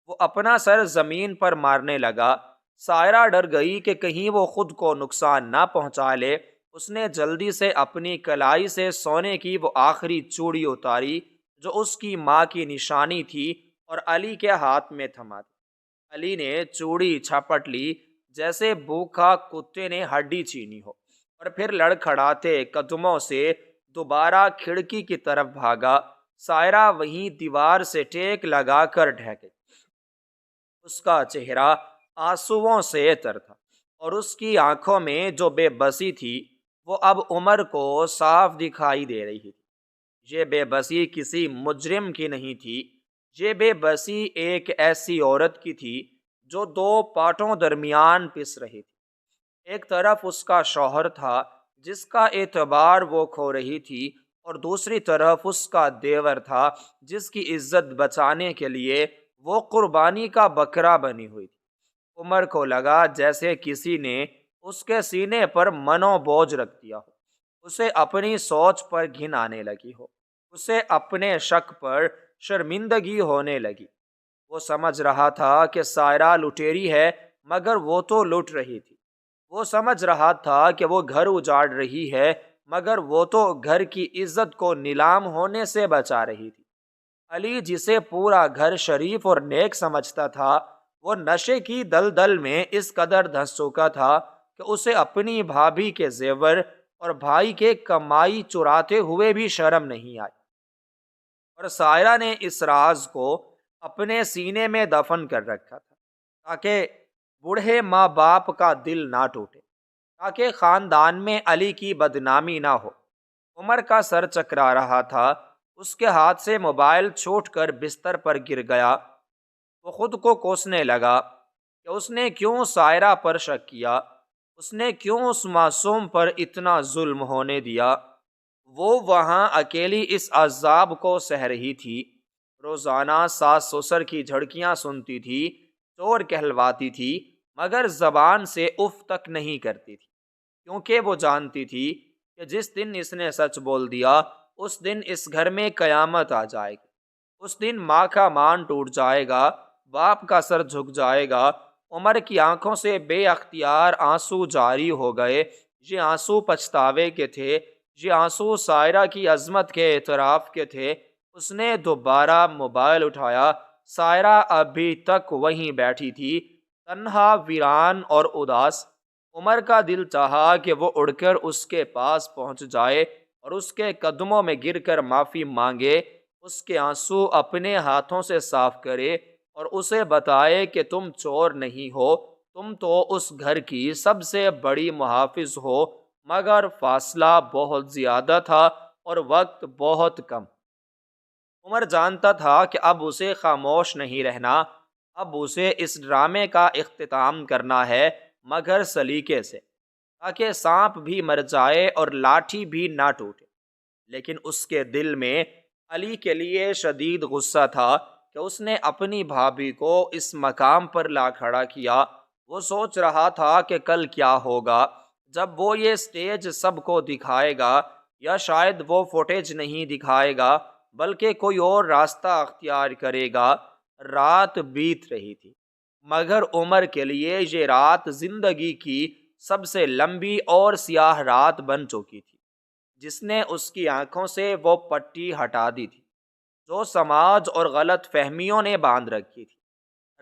وہ اپنا سر زمین پر مارنے لگا۔ سائرہ ڈر گئی کہ کہیں وہ خود کو نقصان نہ پہنچا لے۔ اس نے جلدی سے اپنی کلائی سے سونے کی وہ آخری چوڑی اتاری جو اس کی ماں کی نشانی تھی اور علی کے ہاتھ میں تھما دی۔ علی نے چوڑی چھپٹ لی جیسے بھوکا کتے نے ہڈی چینی ہو، اور پھر لڑکھڑاتے قدموں سے دوبارہ کھڑکی کی طرف بھاگا۔ سائرہ وہیں دیوار سے ٹیک لگا کر ڈھہ گئی۔ اس کا چہرہ آنسوؤں سے تر تھا، اور اس کی آنکھوں میں جو بے بسی تھی وہ اب عمر کو صاف دکھائی دے رہی تھی۔ یہ بے بسی کسی مجرم کی نہیں تھی، یہ بے بسی ایک ایسی عورت کی تھی جو دو پاٹوں درمیان پس رہی تھی۔ ایک طرف اس کا شوہر تھا جس کا اعتبار وہ کھو رہی تھی، اور دوسری طرف اس کا دیور تھا جس کی عزت بچانے کے لیے وہ قربانی کا بکرا بنی ہوئی تھی۔ عمر کو لگا جیسے کسی نے اس کے سینے پر منو بوجھ رکھ دیا ہو، اسے اپنی سوچ پر گھن آنے لگی ہو، اسے اپنے شک پر شرمندگی ہونے لگی۔ وہ سمجھ رہا تھا کہ سائرہ لٹیری ہے، مگر وہ تو لٹ رہی تھی۔ وہ سمجھ رہا تھا کہ وہ گھر اجاڑ رہی ہے، مگر وہ تو گھر کی عزت کو نیلام ہونے سے بچا رہی تھی۔ علی جسے پورا گھر شریف اور نیک سمجھتا تھا، وہ نشے کی دلدل میں اس قدر دھنس چکا تھا کہ اسے اپنی بھابھی کے زیور اور بھائی کے کمائی چراتے ہوئے بھی شرم نہیں آئی، اور سائرہ نے اس راز کو اپنے سینے میں دفن کر رکھا تھا تاکہ بوڑھے ماں باپ کا دل نہ ٹوٹے، تاکہ خاندان میں علی کی بدنامی نہ ہو۔ عمر کا سر چکرا رہا تھا، اس کے ہاتھ سے موبائل چھوٹ کر بستر پر گر گیا۔ وہ خود کو کوسنے لگا کہ اس نے کیوں سائرہ پر شک کیا، اس نے کیوں اس معصوم پر اتنا ظلم ہونے دیا۔ وہ وہاں اکیلی اس عذاب کو سہ رہی تھی، روزانہ ساس سسر کی جھڑکیاں سنتی تھی، چور کہلواتی تھی، مگر زبان سے اف تک نہیں کرتی تھی، کیونکہ وہ جانتی تھی کہ جس دن اس نے سچ بول دیا اس دن اس گھر میں قیامت آ جائے گی۔ اس دن ماں کا مان ٹوٹ جائے گا، باپ کا سر جھک جائے گا۔ عمر کی آنکھوں سے بے اختیار آنسو جاری ہو گئے۔ یہ آنسو پچھتاوے کے تھے، یہ آنسو سائرہ کی عظمت کے اعتراف کے تھے۔ اس نے دوبارہ موبائل اٹھایا۔ سائرہ ابھی تک وہیں بیٹھی تھی، تنہا، ویران اور اداس۔ عمر کا دل چاہا کہ وہ اڑ کر اس کے پاس پہنچ جائے اور اس کے قدموں میں گر کر معافی مانگے، اس کے آنسو اپنے ہاتھوں سے صاف کرے اور اسے بتائے کہ تم چور نہیں ہو، تم تو اس گھر کی سب سے بڑی محافظ ہو، مگر فاصلہ بہت زیادہ تھا اور وقت بہت کم۔ عمر جانتا تھا کہ اب اسے خاموش نہیں رہنا، اب اسے اس ڈرامے کا اختتام کرنا ہے، مگر سلیقے سے، تاکہ سانپ بھی مر جائے اور لاٹھی بھی نہ ٹوٹے۔ لیکن اس کے دل میں علی کے لیے شدید غصہ تھا کہ اس نے اپنی بھابھی کو اس مقام پر لا کھڑا کیا۔ وہ سوچ رہا تھا کہ کل کیا ہوگا جب وہ یہ سٹیج سب کو دکھائے گا، یا شاید وہ فوٹیج نہیں دکھائے گا بلکہ کوئی اور راستہ اختیار کرے گا۔ رات بیت رہی تھی، مگر عمر کے لیے یہ رات زندگی کی سب سے لمبی اور سیاہ رات بن چکی تھی، جس نے اس کی آنکھوں سے وہ پٹی ہٹا دی تھی جو سماج اور غلط فہمیوں نے باندھ رکھی تھی۔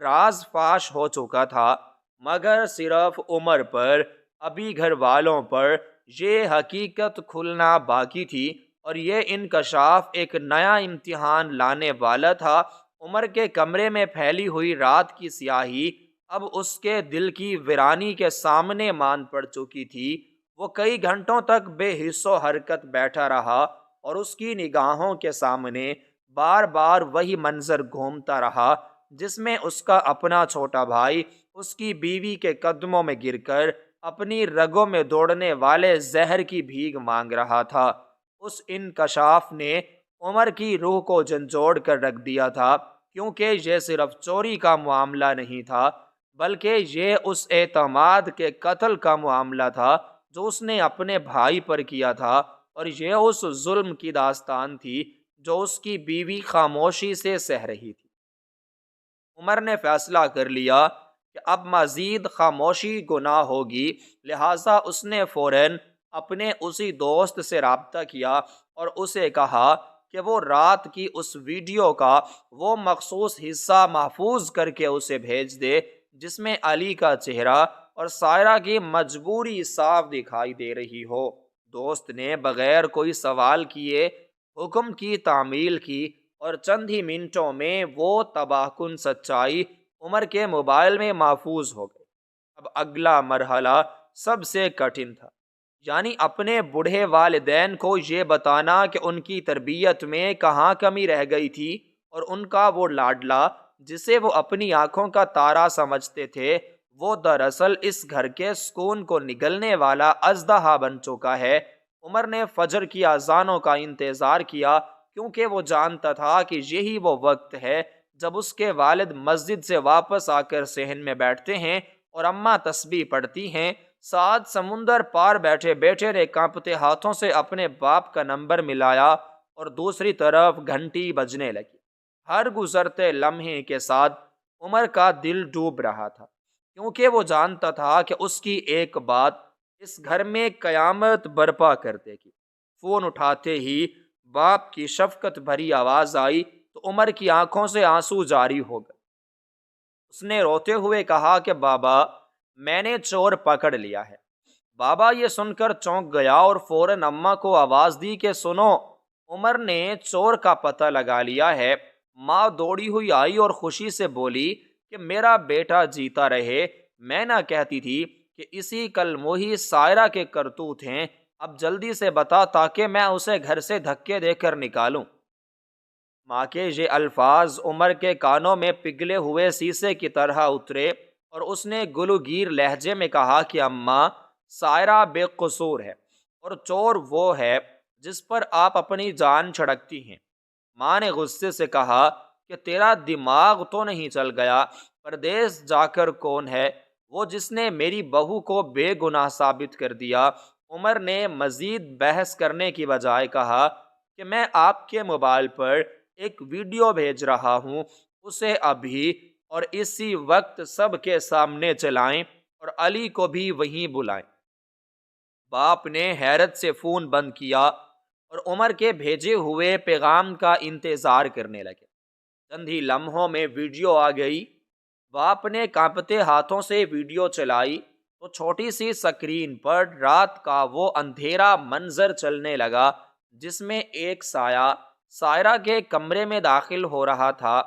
راز فاش ہو چکا تھا، مگر صرف عمر پر، ابھی گھر والوں پر یہ حقیقت کھلنا باقی تھی، اور یہ انکشاف ایک نیا امتحان لانے والا تھا۔ عمر کے کمرے میں پھیلی ہوئی رات کی سیاہی اب اس کے دل کی ویرانی کے سامنے مان پڑ چکی تھی۔ وہ کئی گھنٹوں تک بے حس و حرکت بیٹھا رہا اور اس کی نگاہوں کے سامنے بار بار وہی منظر گھومتا رہا جس میں اس کا اپنا چھوٹا بھائی اس کی بیوی کے قدموں میں گر کر اپنی رگوں میں دوڑنے والے زہر کی بھیک مانگ رہا تھا۔ اس انکشاف نے عمر کی روح کو جھنجھوڑ کر رکھ دیا تھا، کیونکہ یہ صرف چوری کا معاملہ نہیں تھا بلکہ یہ اس اعتماد کے قتل کا معاملہ تھا جو اس نے اپنے بھائی پر کیا تھا، اور یہ اس ظلم کی داستان تھی جو اس کی بیوی خاموشی سے سہ رہی تھی۔ عمر نے فیصلہ کر لیا کہ اب مزید خاموشی گناہ ہوگی، لہٰذا اس نے فوراً اپنے اسی دوست سے رابطہ کیا اور اسے کہا کہ وہ رات کی اس ویڈیو کا وہ مخصوص حصہ محفوظ کر کے اسے بھیج دے جس میں علی کا چہرہ اور سائرہ کی مجبوری صاف دکھائی دے رہی ہو۔ دوست نے بغیر کوئی سوال کیے حکم کی تعمیل کی، اور چند ہی منٹوں میں وہ تباہ کن سچائی عمر کے موبائل میں محفوظ ہو گئی۔ اب اگلا مرحلہ سب سے کٹھن تھا، یعنی اپنے بوڑھے والدین کو یہ بتانا کہ ان کی تربیت میں کہاں کمی رہ گئی تھی، اور ان کا وہ لاڈلا جسے وہ اپنی آنکھوں کا تارا سمجھتے تھے، وہ دراصل اس گھر کے سکون کو نگلنے والا اژدہا بن چکا ہے۔ عمر نے فجر کی اذانوں کا انتظار کیا، کیونکہ وہ جانتا تھا کہ یہی وہ وقت ہے جب اس کے والد مسجد سے واپس آ کر صحن میں بیٹھتے ہیں اور اماں تسبیح پڑھتی ہیں۔ ساتھ سمندر پار بیٹھے بیٹھے نے کانپتے ہاتھوں سے اپنے باپ کا نمبر ملایا، اور دوسری طرف گھنٹی بجنے لگی۔ ہر گزرتے لمحے کے ساتھ عمر کا دل ڈوب رہا تھا، کیونکہ وہ جانتا تھا کہ اس کی ایک بات اس گھر میں قیامت برپا کر دے گی۔ فون اٹھاتے ہی باپ کی شفقت بھری آواز آئی تو عمر کی آنکھوں سے آنسو جاری ہو گئے۔ اس نے روتے ہوئے کہا کہ بابا، میں نے چور پکڑ لیا ہے۔ بابا یہ سن کر چونک گیا اور فوراً اماں کو آواز دی کہ سنو، عمر نے چور کا پتہ لگا لیا ہے۔ ماں دوڑی ہوئی آئی اور خوشی سے بولی کہ میرا بیٹا جیتا رہے، میں نہ کہتی تھی کہ اسی کل موہی سائرہ کے کرتوت ہیں، اب جلدی سے بتا تاکہ میں اسے گھر سے دھکے دے کر نکالوں۔ ماں کے یہ الفاظ عمر کے کانوں میں پگھلے ہوئے سیسے کی طرح اترے، اور اس نے گلوگیر لہجے میں کہا کہ اماں، سائرہ بے قصور ہے، اور چور وہ ہے جس پر آپ اپنی جان چھڑکتی ہیں۔ ماں نے غصے سے کہا کہ تیرا دماغ تو نہیں چل گیا؟ پردیس جا کر کون ہے وہ جس نے میری بہو کو بے گناہ ثابت کر دیا؟ عمر نے مزید بحث کرنے کی بجائے کہا کہ میں آپ کے موبائل پر ایک ویڈیو بھیج رہا ہوں، اسے ابھی اور اسی وقت سب کے سامنے چلائیں اور علی کو بھی وہیں بلائیں۔ باپ نے حیرت سے فون بند کیا اور عمر کے بھیجے ہوئے پیغام کا انتظار کرنے لگے۔ چند ہی لمحوں میں ویڈیو آ گئی۔ باپ نے کانپتے ہاتھوں سے ویڈیو چلائی تو چھوٹی سی سکرین پر رات کا وہ اندھیرا منظر چلنے لگا جس میں ایک سایہ سائرہ کے کمرے میں داخل ہو رہا تھا۔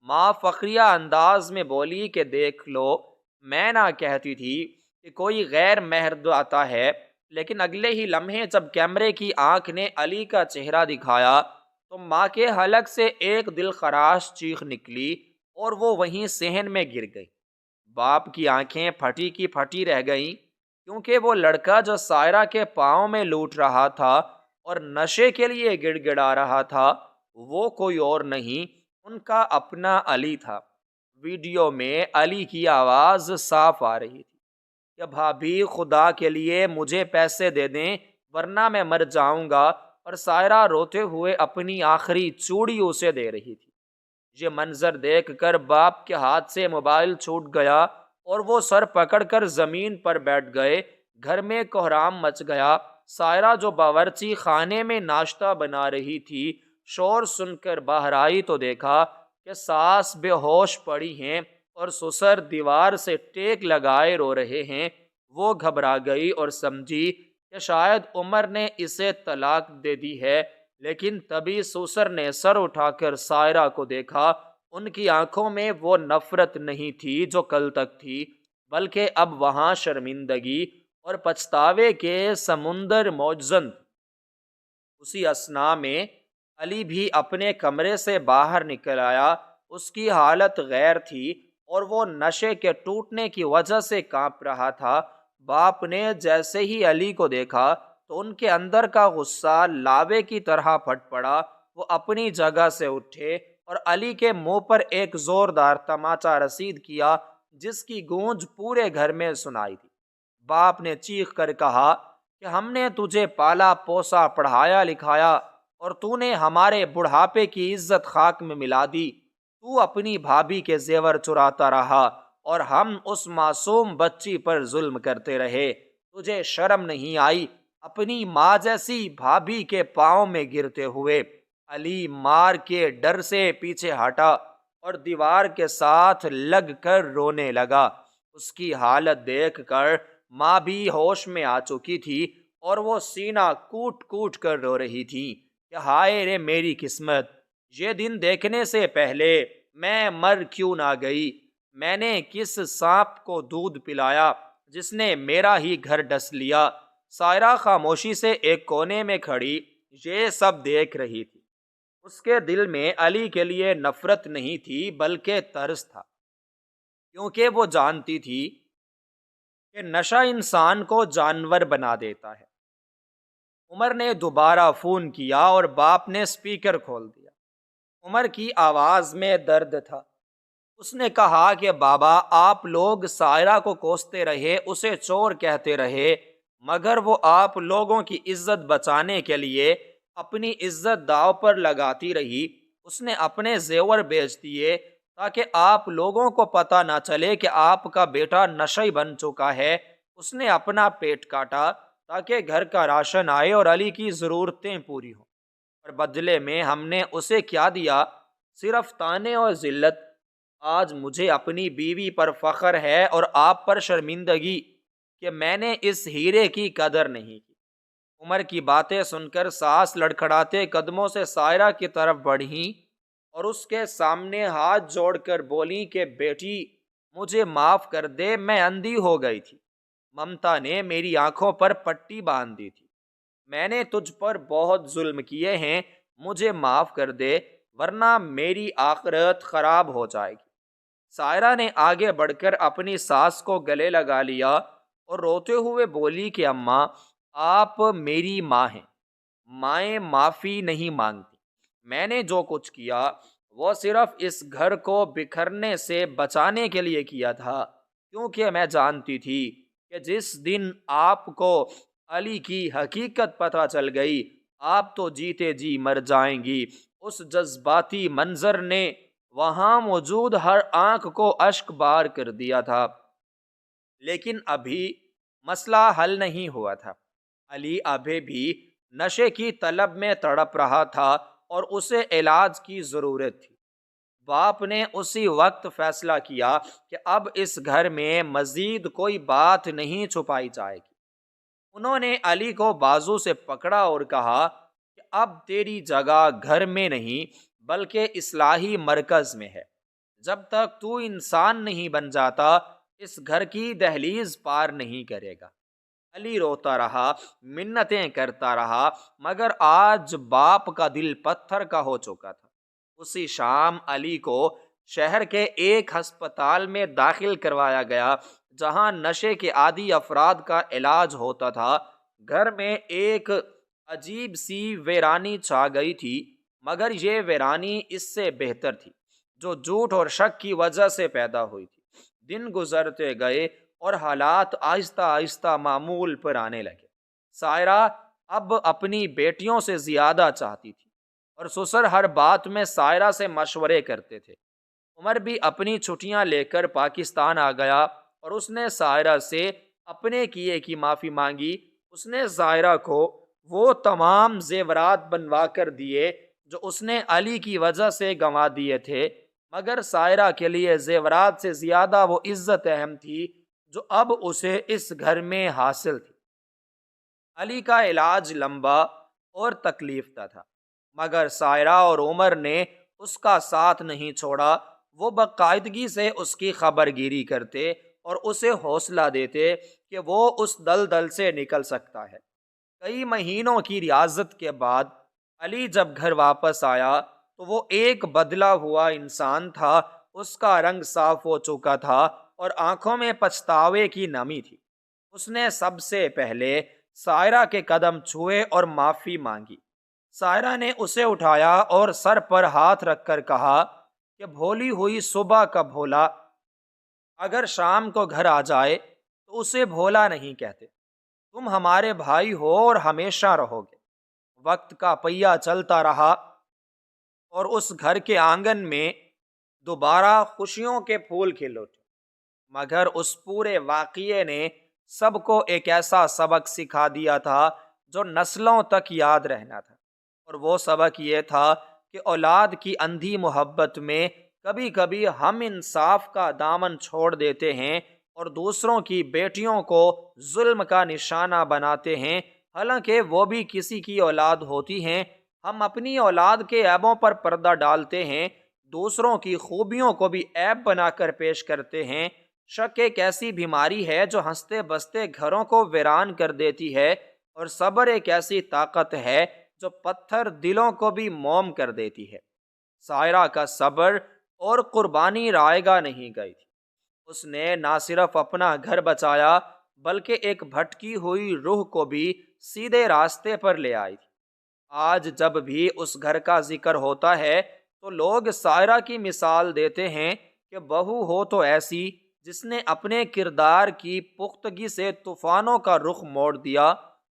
ماں فخریہ انداز میں بولی کہ دیکھ لو، میں نہ کہتی تھی کہ کوئی غیر محرم آتا ہے، لیکن اگلے ہی لمحے جب کیمرے کی آنکھ نے علی کا چہرہ دکھایا تو ماں کے حلق سے ایک دل خراش چیخ نکلی اور وہ وہیں صحن میں گر گئی۔ باپ کی آنکھیں پھٹی کی پھٹی رہ گئیں، کیونکہ وہ لڑکا جو سائرہ کے پاؤں میں لوٹ رہا تھا اور نشے کے لیے گڑ گڑا رہا تھا، وہ کوئی اور نہیں، ان کا اپنا علی تھا۔ ویڈیو میں علی کی آواز صاف آ رہی تھی کہ بھابھی، خدا کے لیے مجھے پیسے دے دیں ورنہ میں مر جاؤں گا، اور سائرہ روتے ہوئے اپنی آخری چوڑی اسے دے رہی تھی۔ یہ منظر دیکھ کر باپ کے ہاتھ سے موبائل چھوٹ گیا اور وہ سر پکڑ کر زمین پر بیٹھ گئے۔ گھر میں کوہرام مچ گیا۔ سائرہ جو باورچی خانے میں ناشتہ بنا رہی تھی، شور سن کر باہر آئی تو دیکھا کہ ساس بے ہوش پڑی ہیں اور سسر دیوار سے ٹیک لگائے رو رہے ہیں۔ وہ گھبرا گئی اور سمجھی کہ شاید عمر نے اسے طلاق دے دی ہے، لیکن تبھی سسر نے سر اٹھا کر سائرہ کو دیکھا۔ ان کی آنکھوں میں وہ نفرت نہیں تھی جو کل تک تھی، بلکہ اب وہاں شرمندگی اور پچھتاوے کے سمندر موجزن۔ اسی اثنا میں علی بھی اپنے کمرے سے باہر نکل آیا۔ اس کی حالت غیر تھی اور وہ نشے کے ٹوٹنے کی وجہ سے کانپ رہا تھا۔ باپ نے جیسے ہی علی کو دیکھا تو ان کے اندر کا غصہ لاوے کی طرح پھٹ پڑا۔ وہ اپنی جگہ سے اٹھے اور علی کے منہ پر ایک زوردار تماچا رسید کیا جس کی گونج پورے گھر میں سنائی تھی۔ باپ نے چیخ کر کہا کہ ہم نے تجھے پالا پوسا پڑھایا لکھایا اور تو نے ہمارے بڑھاپے کی عزت خاک میں ملا دی۔ تو اپنی بھابھی کے زیور چراتا رہا اور ہم اس معصوم بچی پر ظلم کرتے رہے۔ تجھے شرم نہیں آئی اپنی ماں جیسی بھابھی کے پاؤں میں گرتے ہوئے؟ علی مار کے ڈر سے پیچھے ہٹا اور دیوار کے ساتھ لگ کر رونے لگا۔ اس کی حالت دیکھ کر ماں بھی ہوش میں آ چکی تھی اور وہ سینہ کوٹ کوٹ کر رو رہی تھی کہ ہائے رے میری قسمت، یہ دن دیکھنے سے پہلے میں مر کیوں نہ گئی؟ میں نے کس سانپ کو دودھ پلایا جس نے میرا ہی گھر ڈس لیا؟ سائرہ خاموشی سے ایک کونے میں کھڑی یہ سب دیکھ رہی تھی۔ اس کے دل میں علی کے لیے نفرت نہیں تھی بلکہ ترس تھا، کیونکہ وہ جانتی تھی کہ نشہ انسان کو جانور بنا دیتا ہے۔ عمر نے دوبارہ فون کیا اور باپ نے سپیکر کھول دیا۔ عمر کی آواز میں درد تھا۔ اس نے کہا کہ بابا، آپ لوگ سائرہ کو کوستے رہے، اسے چور کہتے رہے، مگر وہ آپ لوگوں کی عزت بچانے کے لیے اپنی عزت داؤ پر لگاتی رہی۔ اس نے اپنے زیور بیچ دیے تاکہ آپ لوگوں کو پتہ نہ چلے کہ آپ کا بیٹا نشئی بن چکا ہے۔ اس نے اپنا پیٹ کاٹا تاکہ گھر کا راشن آئے اور علی کی ضرورتیں پوری ہوں، اور بدلے میں ہم نے اسے کیا دیا؟ صرف طعنے اور ذلت۔ آج مجھے اپنی بیوی پر فخر ہے اور آپ پر شرمندگی کہ میں نے اس ہیرے کی قدر نہیں کی۔ عمر کی باتیں سن کر سانس لڑکھڑاتے قدموں سے سائرہ کی طرف بڑھیں اور اس کے سامنے ہاتھ جوڑ کر بولی کہ بیٹی، مجھے معاف کر دے، میں اندھی ہو گئی تھی۔ ممتا نے میری آنکھوں پر پٹی باندھ دی تھی۔ میں نے تجھ پر بہت ظلم کیے ہیں، مجھے معاف کر دے ورنہ میری آخرت خراب ہو جائے گی۔ سائرہ نے آگے بڑھ کر اپنی ساس کو گلے لگا لیا اور روتے ہوئے بولی کہ اماں، آپ میری ماں ہیں، مائیں معافی نہیں مانگتی۔ میں نے جو کچھ کیا وہ صرف اس گھر کو بکھرنے سے بچانے کے لیے کیا تھا، کیونکہ میں جانتی تھی کہ جس دن آپ کو علی کی حقیقت پتہ چل گئی آپ تو جیتے جی مر جائیں گی۔ اس جذباتی منظر نے وہاں موجود ہر آنکھ کو اشک بار کر دیا تھا، لیکن ابھی مسئلہ حل نہیں ہوا تھا۔ علی ابھی بھی نشے کی طلب میں تڑپ رہا تھا اور اسے علاج کی ضرورت تھی۔ باپ نے اسی وقت فیصلہ کیا کہ اب اس گھر میں مزید کوئی بات نہیں چھپائی جائے گی۔ انہوں نے علی کو بازو سے پکڑا اور کہا کہ اب تیری جگہ گھر میں نہیں بلکہ اصلاحی مرکز میں ہے۔ جب تک تو انسان نہیں بن جاتا اس گھر کی دہلیز پار نہیں کرے گا۔ علی روتا رہا، منتیں کرتا رہا، مگر آج باپ کا دل پتھر کا ہو چکا تھا۔ اسی شام علی کو شہر کے ایک ہسپتال میں داخل کروایا گیا جہاں نشے کے عادی افراد کا علاج ہوتا تھا۔ گھر میں ایک عجیب سی ویرانی چھا گئی تھی، مگر یہ ویرانی اس سے بہتر تھی جو جھوٹ اور شک کی وجہ سے پیدا ہوئی تھی۔ دن گزرتے گئے اور حالات آہستہ آہستہ معمول پر آنے لگے۔ سائرہ اب اپنی بیٹیوں سے زیادہ چاہتی تھی اور سسر ہر بات میں سائرہ سے مشورے کرتے تھے۔ عمر بھی اپنی چھٹیاں لے کر پاکستان آ گیا اور اس نے سائرہ سے اپنے کیے کی معافی مانگی۔ اس نے سائرہ کو وہ تمام زیورات بنوا کر دیے جو اس نے علی کی وجہ سے گنوا دیے تھے، مگر سائرہ کے لیے زیورات سے زیادہ وہ عزت اہم تھی جو اب اسے اس گھر میں حاصل تھی۔ علی کا علاج لمبا اور تکلیف دہ تھا، مگر سائرہ اور عمر نے اس کا ساتھ نہیں چھوڑا۔ وہ باقاعدگی سے اس کی خبر گیری کرتے اور اسے حوصلہ دیتے کہ وہ اس دلدل سے نکل سکتا ہے۔ کئی مہینوں کی ریاضت کے بعد علی جب گھر واپس آیا تو وہ ایک بدلا ہوا انسان تھا۔ اس کا رنگ صاف ہو چکا تھا اور آنکھوں میں پچھتاوے کی نمی تھی۔ اس نے سب سے پہلے سائرہ کے قدم چھوئے اور معافی مانگی۔ سائرہ نے اسے اٹھایا اور سر پر ہاتھ رکھ کر کہا کہ بھولی ہوئی صبح کا بھولا، اگر شام کو گھر آ جائے تو اسے بھولا نہیں کہتے، تم ہمارے بھائی ہو اور ہمیشہ رہو گے۔ وقت کا پہیہ چلتا رہا اور اس گھر کے آنگن میں دوبارہ خوشیوں کے پھول کھل اٹھے، مگر اس پورے واقعے نے سب کو ایک ایسا سبق سکھا دیا تھا جو نسلوں تک یاد رہنا تھا، اور وہ سبق یہ تھا کہ اولاد کی اندھی محبت میں کبھی کبھی ہم انصاف کا دامن چھوڑ دیتے ہیں اور دوسروں کی بیٹیوں کو ظلم کا نشانہ بناتے ہیں، حالانکہ وہ بھی کسی کی اولاد ہوتی ہیں۔ ہم اپنی اولاد کے عیبوں پر پردہ ڈالتے ہیں، دوسروں کی خوبیوں کو بھی عیب بنا کر پیش کرتے ہیں۔ شک ایک ایسی بیماری ہے جو ہنستے بستے گھروں کو ویران کر دیتی ہے، اور صبر ایک ایسی طاقت ہے جو پتھر دلوں کو بھی موم کر دیتی ہے۔ سائرہ کا صبر اور قربانی رائے گاہ نہیں گئی تھی، اس نے نہ صرف اپنا گھر بچایا بلکہ ایک بھٹکی ہوئی روح کو بھی سیدھے راستے پر لے آئی تھی۔ آج جب بھی اس گھر کا ذکر ہوتا ہے تو لوگ سائرہ کی مثال دیتے ہیں کہ بہو ہو تو ایسی جس نے اپنے کردار کی پختگی سے طوفانوں کا رخ موڑ دیا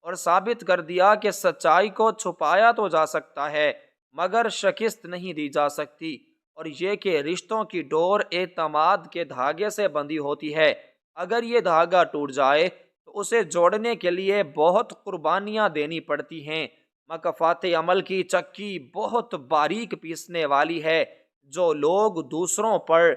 اور ثابت کر دیا کہ سچائی کو چھپایا تو جا سکتا ہے مگر شکست نہیں دی جا سکتی، اور یہ کہ رشتوں کی ڈور اعتماد کے دھاگے سے بندھی ہوتی ہے، اگر یہ دھاگا ٹوٹ جائے تو اسے جوڑنے کے لیے بہت قربانیاں دینی پڑتی ہیں۔ مکافات عمل کی چکی بہت باریک پیسنے والی ہے، جو لوگ دوسروں پر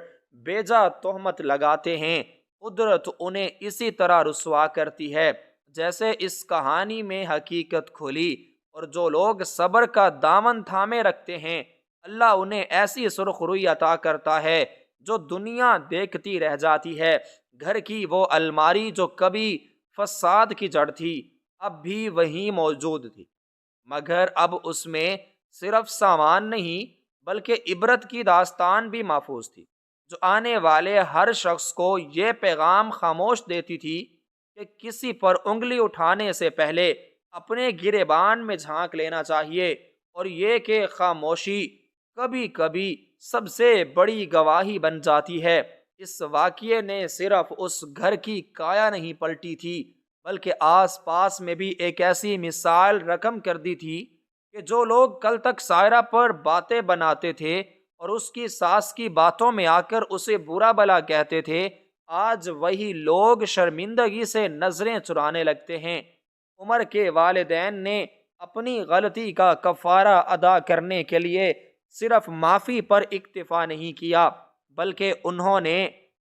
بیجا تہمت لگاتے ہیں قدرت انہیں اسی طرح رسوا کرتی ہے جیسے اس کہانی میں حقیقت کھلی، اور جو لوگ صبر کا دامن تھامے رکھتے ہیں اللہ انہیں ایسی سرخ روئی عطا کرتا ہے جو دنیا دیکھتی رہ جاتی ہے۔ گھر کی وہ الماری جو کبھی فساد کی جڑ تھی اب بھی وہیں موجود تھی، مگر اب اس میں صرف سامان نہیں بلکہ عبرت کی داستان بھی محفوظ تھی، جو آنے والے ہر شخص کو یہ پیغام خاموش دیتی تھی کہ کسی پر انگلی اٹھانے سے پہلے اپنے گریبان میں جھانک لینا چاہیے، اور یہ کہ خاموشی کبھی کبھی سب سے بڑی گواہی بن جاتی ہے۔ اس واقعے نے صرف اس گھر کی کایا نہیں پلٹی تھی بلکہ آس پاس میں بھی ایک ایسی مثال رقم کر دی تھی کہ جو لوگ کل تک سائرہ پر باتیں بناتے تھے اور اس کی ساس کی باتوں میں آ کر اسے برا بھلا کہتے تھے، آج وہی لوگ شرمندگی سے نظریں چرانے لگتے ہیں۔ عمر کے والدین نے اپنی غلطی کا کفارہ ادا کرنے کے لیے صرف معافی پر اکتفا نہیں کیا بلکہ انہوں نے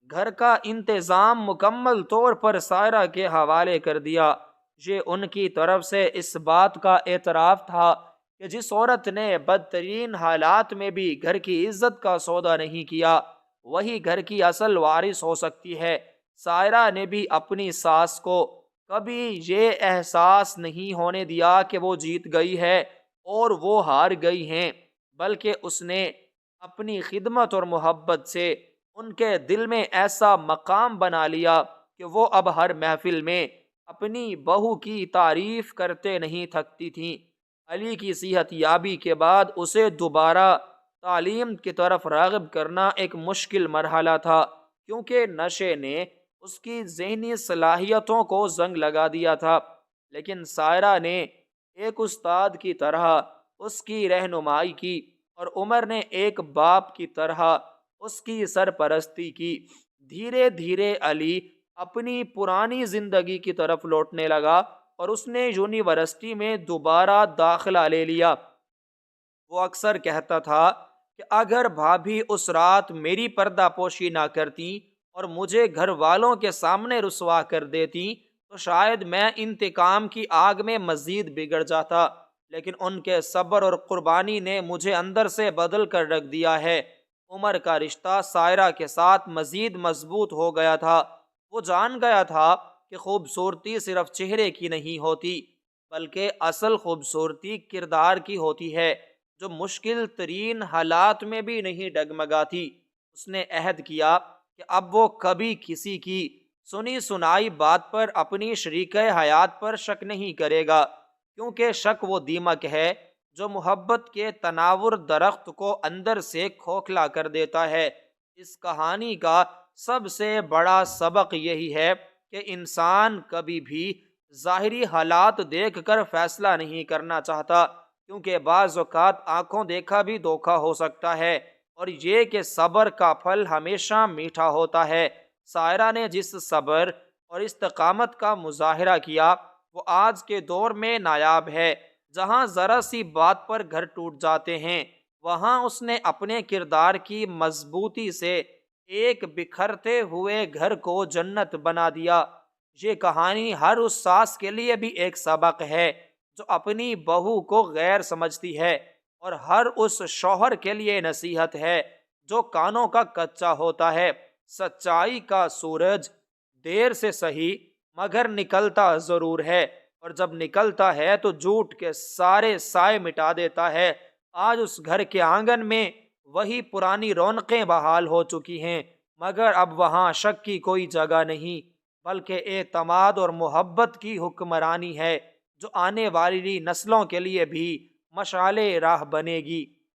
گھر کا انتظام مکمل طور پر سائرہ کے حوالے کر دیا۔ یہ ان کی طرف سے اس بات کا اعتراف تھا کہ جس عورت نے بدترین حالات میں بھی گھر کی عزت کا سودا نہیں کیا وہی گھر کی اصل وارث ہو سکتی ہے۔ سائرہ نے بھی اپنی ساس کو کبھی یہ احساس نہیں ہونے دیا کہ وہ جیت گئی ہے اور وہ ہار گئی ہیں، بلکہ اس نے اپنی خدمت اور محبت سے ان کے دل میں ایسا مقام بنا لیا کہ وہ اب ہر محفل میں اپنی بہو کی تعریف کرتے نہیں تھکتی تھیں۔ علی کی صحت یابی کے بعد اسے دوبارہ تعلیم کی طرف راغب کرنا ایک مشکل مرحلہ تھا، کیونکہ نشے نے اس کی ذہنی صلاحیتوں کو زنگ لگا دیا تھا، لیکن سائرہ نے ایک استاد کی طرح اس کی رہنمائی کی اور عمر نے ایک باپ کی طرح اس کی سرپرستی کی۔ دھیرے دھیرے علی اپنی پرانی زندگی کی طرف لوٹنے لگا اور اس نے یونیورسٹی میں دوبارہ داخلہ لے لیا۔ وہ اکثر کہتا تھا کہ اگر بھابھی اس رات میری پردہ پوشی نہ کرتی اور مجھے گھر والوں کے سامنے رسوا کر دیتی تو شاید میں انتقام کی آگ میں مزید بگڑ جاتا، لیکن ان کے صبر اور قربانی نے مجھے اندر سے بدل کر رکھ دیا ہے۔ عمر کا رشتہ سائرہ کے ساتھ مزید مضبوط ہو گیا تھا۔ وہ جان گیا تھا کہ خوبصورتی صرف چہرے کی نہیں ہوتی بلکہ اصل خوبصورتی کردار کی ہوتی ہے، جو مشکل ترین حالات میں بھی نہیں ڈگمگاتی۔ اس نے عہد کیا کہ اب وہ کبھی کسی کی سنی سنائی بات پر اپنی شریکہ حیات پر شک نہیں کرے گا، کیونکہ شک وہ دیمک ہے جو محبت کے تناور درخت کو اندر سے کھوکھلا کر دیتا ہے۔ اس کہانی کا سب سے بڑا سبق یہی ہے کہ انسان کبھی بھی ظاہری حالات دیکھ کر فیصلہ نہیں کرنا چاہتا، کیونکہ بعض اوقات آنکھوں دیکھا بھی دھوکا ہو سکتا ہے، اور یہ کہ صبر کا پھل ہمیشہ میٹھا ہوتا ہے۔ سائرہ نے جس صبر اور استقامت کا مظاہرہ کیا وہ آج کے دور میں نایاب ہے۔ جہاں ذرا سی بات پر گھر ٹوٹ جاتے ہیں، وہاں اس نے اپنے کردار کی مضبوطی سے ایک بکھرتے ہوئے گھر کو جنت بنا دیا۔ یہ کہانی ہر اس ساس کے لیے بھی ایک سبق ہے جو اپنی بہو کو غیر سمجھتی ہے، اور ہر اس شوہر کے لیے نصیحت ہے جو کانوں کا کچا ہوتا ہے۔ سچائی کا سورج دیر سے سہی مگر نکلتا ضرور ہے، اور جب نکلتا ہے تو جھوٹ کے سارے سائے مٹا دیتا ہے۔ آج اس گھر کے آنگن میں وہی پرانی رونقیں بحال ہو چکی ہیں، مگر اب وہاں شک کی کوئی جگہ نہیں، بلکہ اعتماد اور محبت کی حکمرانی ہے جو آنے والی نسلوں کے لیے بھی مشعل راہ بنے گی۔